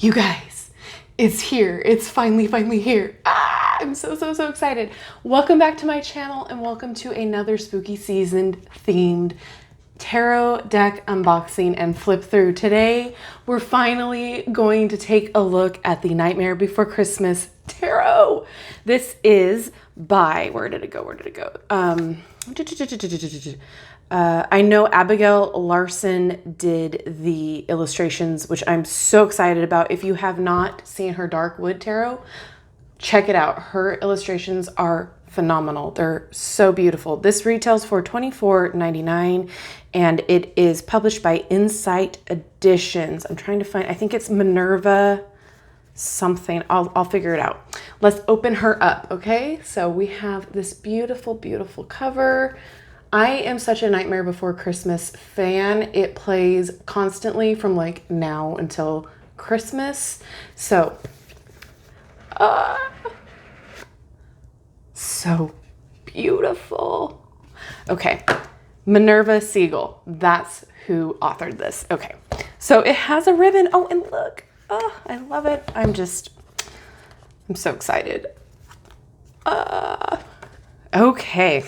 You guys, it's here. It's finally here. I'm so excited. Welcome back to my channel and welcome to another spooky season themed tarot deck unboxing and flip through. Today, we're finally going to take a look at the Nightmare Before Christmas tarot. This is by, where did it go? I know Abigail Larson did the illustrations, which I'm so excited about. If you have not seen her Dark Wood Tarot, check it out. Her illustrations are phenomenal. They're so beautiful. This retails for $24.99 and it is published by Insight Editions. I'm trying to find, I think it's Minerva something. I'll figure it out. Let's open her up, okay? So we have this beautiful cover. I am such a Nightmare Before Christmas fan. It plays constantly from like now until Christmas. So, so beautiful. Okay, Minerva Siegel. That's who authored this. Okay, so it has a ribbon. Oh, and look. Oh, I love it. I'm so excited. Okay.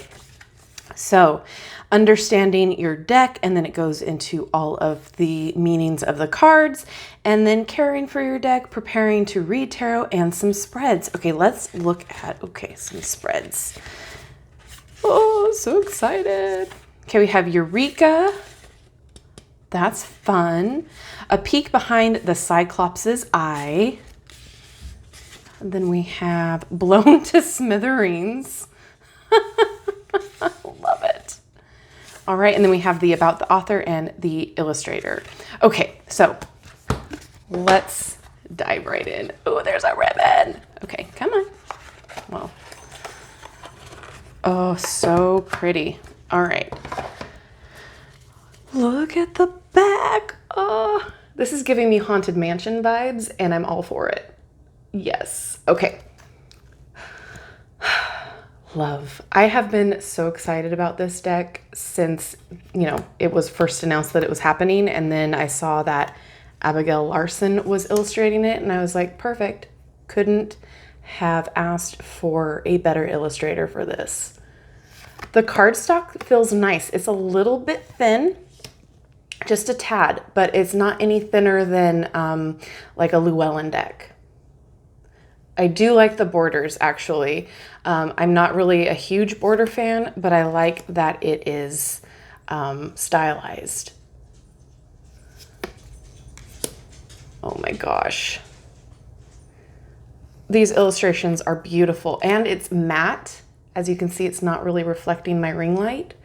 So, understanding your deck, and then it goes into all of the meanings of the cards, and then caring for your deck, preparing to read tarot, and some spreads. Okay, let's look at, some spreads. Oh, so excited. Okay, we have Eureka. That's fun. A peek behind the Cyclops' eye. And then we have Blown to Smithereens. Love it. All right, and then we have the about the author and the illustrator. Okay, so let's dive right in. Oh, there's a ribbon. Okay, come on. Well, oh, so pretty. All right. Look at the back. Oh, this is giving me Haunted Mansion vibes, and I'm all for it. Yes. Okay. Love. I have been so excited about this deck since, it was first announced that it was happening. And then I saw that Abigail Larson was illustrating it. And I was like, perfect. Couldn't have asked for a better illustrator for this. The cardstock feels nice. It's a little bit thin, just a tad, but it's not any thinner than like a Llewellyn deck. I do like the borders, actually. I'm not really a huge border fan, but I like that it is stylized. Oh my gosh. These illustrations are beautiful, and it's matte. As you can see, it's not really reflecting my ring light.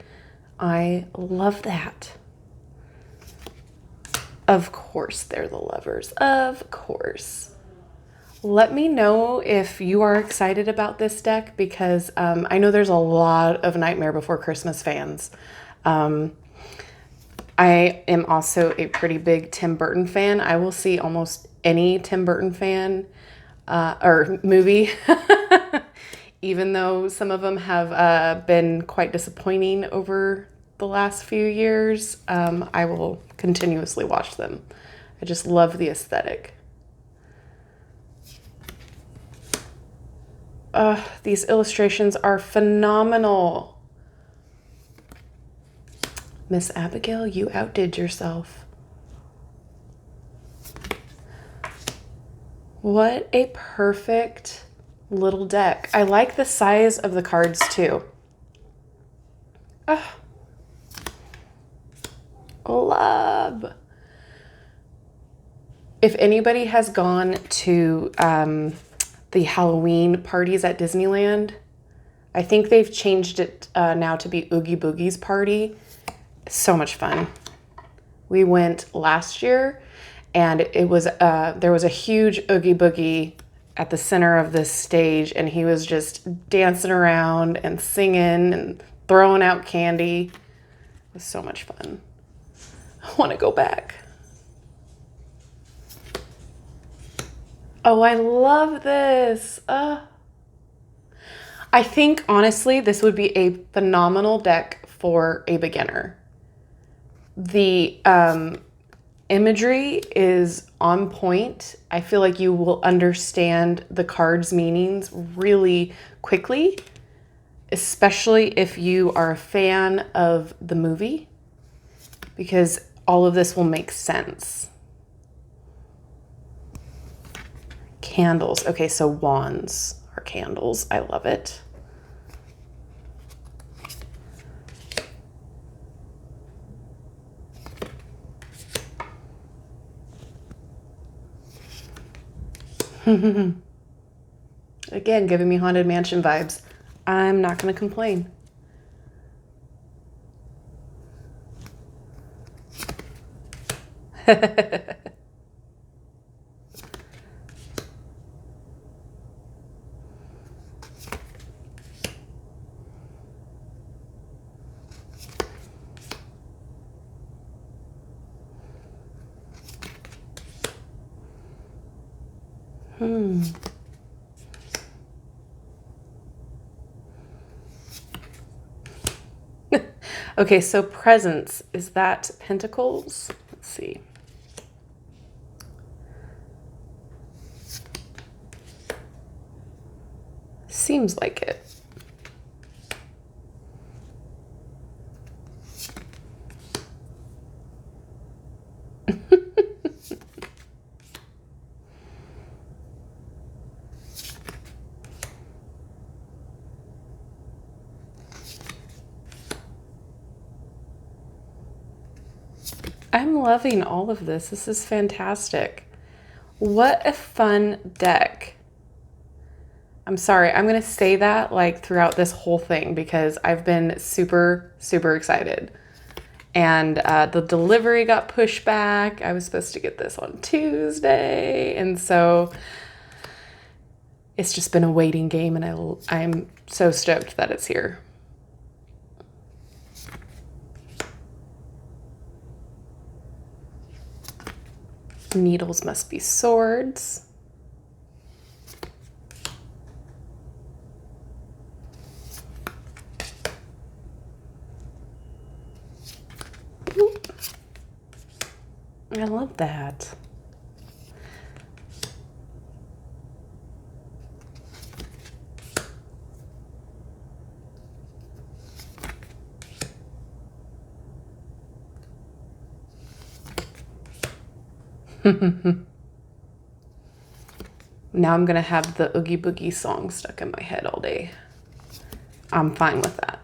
I love that. Of course, they're the lovers. Of course. Let me know if you are excited about this deck, because I know there's a lot of Nightmare Before Christmas fans. I am also a pretty big Tim Burton fan. I will see almost any Tim Burton fan or movie, even though some of them have been quite disappointing over the last few years. I will continuously watch them. I just love the aesthetic. These illustrations are phenomenal. Miss Abigail, you outdid yourself. What a perfect little deck. I like the size of the cards too. Love. If anybody has gone to the Halloween parties at Disneyland, I think they've changed it now to be Oogie Boogie's party. So much fun. We went last year, and it was there was a huge Oogie Boogie at the center of this stage, and he was just dancing around and singing and throwing out candy. It was so much fun. I want to go back. Oh, I love this. I think, honestly, this would be a phenomenal deck for a beginner. The imagery is on point. I feel like you will understand the cards' meanings really quickly, especially if you are a fan of the movie, because all of this will make sense. Candles. Okay, so wands are candles. I love it. Again, giving me Haunted Mansion vibes. I'm not going to complain. Okay, so presence, is that pentacles? Let's see. Seems like it. I'm loving all of this. This is fantastic. What a fun deck. I'm sorry, I'm going to say that like throughout this whole thing because I've been super, super excited. And the delivery got pushed back. I was supposed to get this on Tuesday. And so it's just been a waiting game, and I'm so stoked that it's here. Needles must be swords. I love that. Now I'm gonna have the Oogie Boogie song stuck in my head all day. I'm fine with that.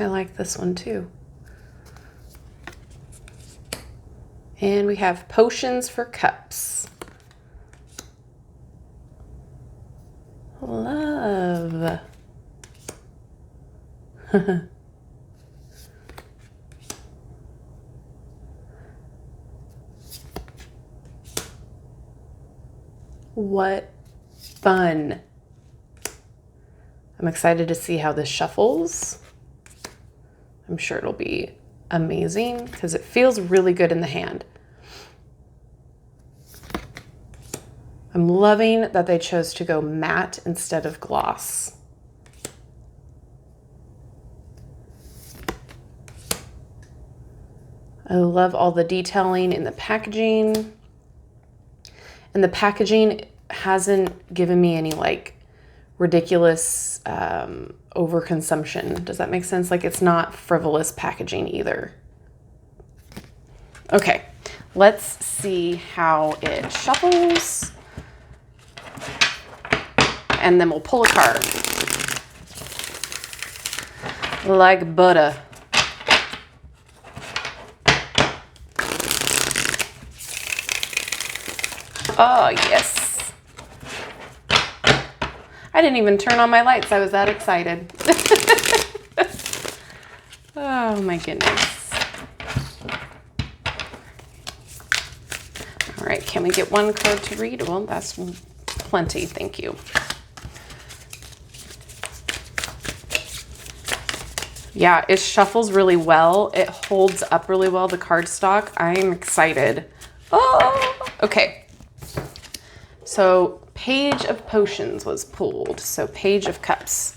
I like this one too. And we have potions for cups. Love. What fun. I'm excited to see how this shuffles. I'm sure it'll be amazing because it feels really good in the hand. I'm loving that they chose to go matte instead of gloss. I love all the detailing in the packaging. And the packaging hasn't given me any like ridiculous overconsumption. Does that make sense? Like it's not frivolous packaging either. Okay, let's see how it shuffles. And then we'll pull a card. Like butter. Oh, yes. I didn't even turn on my lights. I was that excited. Oh, my goodness. All right, can we get one card to read? Well, that's plenty. Thank you. Yeah, it shuffles really well. It holds up really well, the cardstock. I'm excited. Oh! Okay. So Page of Potions was pulled. So Page of Cups.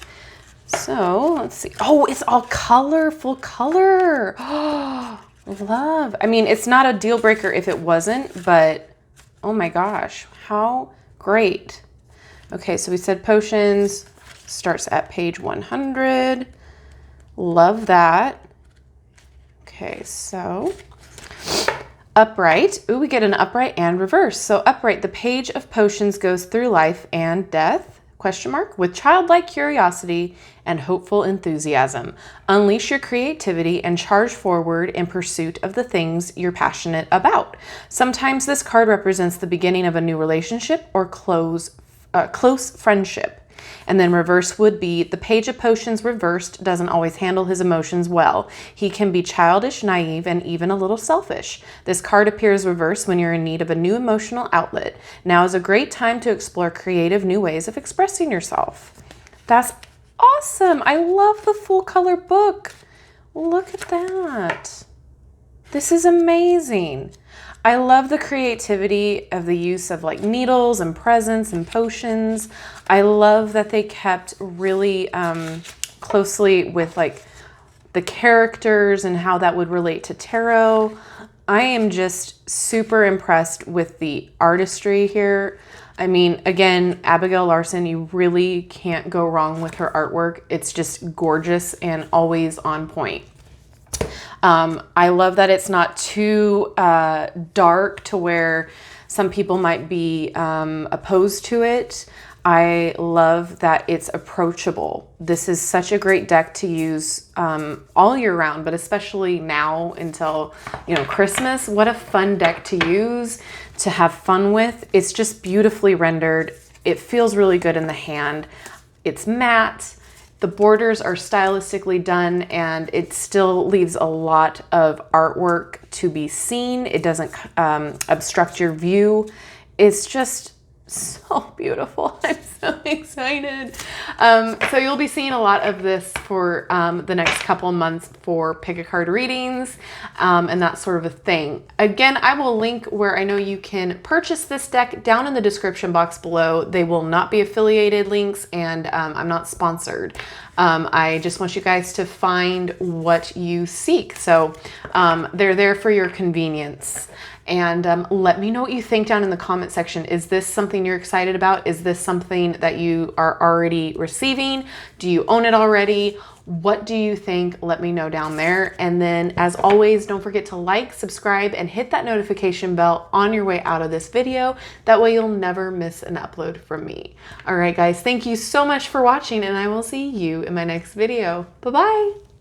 So let's see. Oh, it's all colorful color. Oh, love. I mean, it's not a deal breaker if it wasn't, but oh my gosh, how great. Okay, so we said potions starts at page 100. Love that. Okay, so upright. Ooh, we get an upright and reverse. So upright, the page of potions goes through life and death, question mark, with childlike curiosity and hopeful enthusiasm. Unleash your creativity and charge forward in pursuit of the things you're passionate about. Sometimes this card represents the beginning of a new relationship or close friendship. And then reverse would be the Page of Potions reversed doesn't always handle his emotions well. He can be childish, naive, and even a little selfish. This card appears reversed when you're in need of a new emotional outlet. Now is a great time to explore creative new ways of expressing yourself. That's awesome. I love the full color book. Look at that. This is amazing. I love the creativity of the use of like needles and presents and potions. I love that they kept really closely with like the characters and how that would relate to tarot. I am just super impressed with the artistry here. I mean, again, Abigail Larson, you really can't go wrong with her artwork. It's just gorgeous and always on point. I love that it's not too dark to where some people might be opposed to it. I love that it's approachable. This is such a great deck to use all year round, but especially now until, Christmas. What a fun deck to use, to have fun with. It's just beautifully rendered. It feels really good in the hand. It's matte. The borders are stylistically done, and it still leaves a lot of artwork to be seen. It doesn't obstruct your view. It's just so beautiful. I'm so excited. So you'll be seeing a lot of this for the next couple months for pick a card readings and that sort of a thing. Again, I will link where I know you can purchase this deck down in the description box below. They will not be affiliated links, and I'm not sponsored. I just want you guys to find what you seek. So they're there for your convenience. And let me know what you think down in the comment section. Is this something you're excited about? Is this something that you are already receiving? Do you own it already? What do you think? Let me know down there. And then as always, don't forget to like, subscribe, and hit that notification bell on your way out of this video. That way you'll never miss an upload from me. All right, guys, thank you so much for watching, and I will see you in my next video. Bye-bye.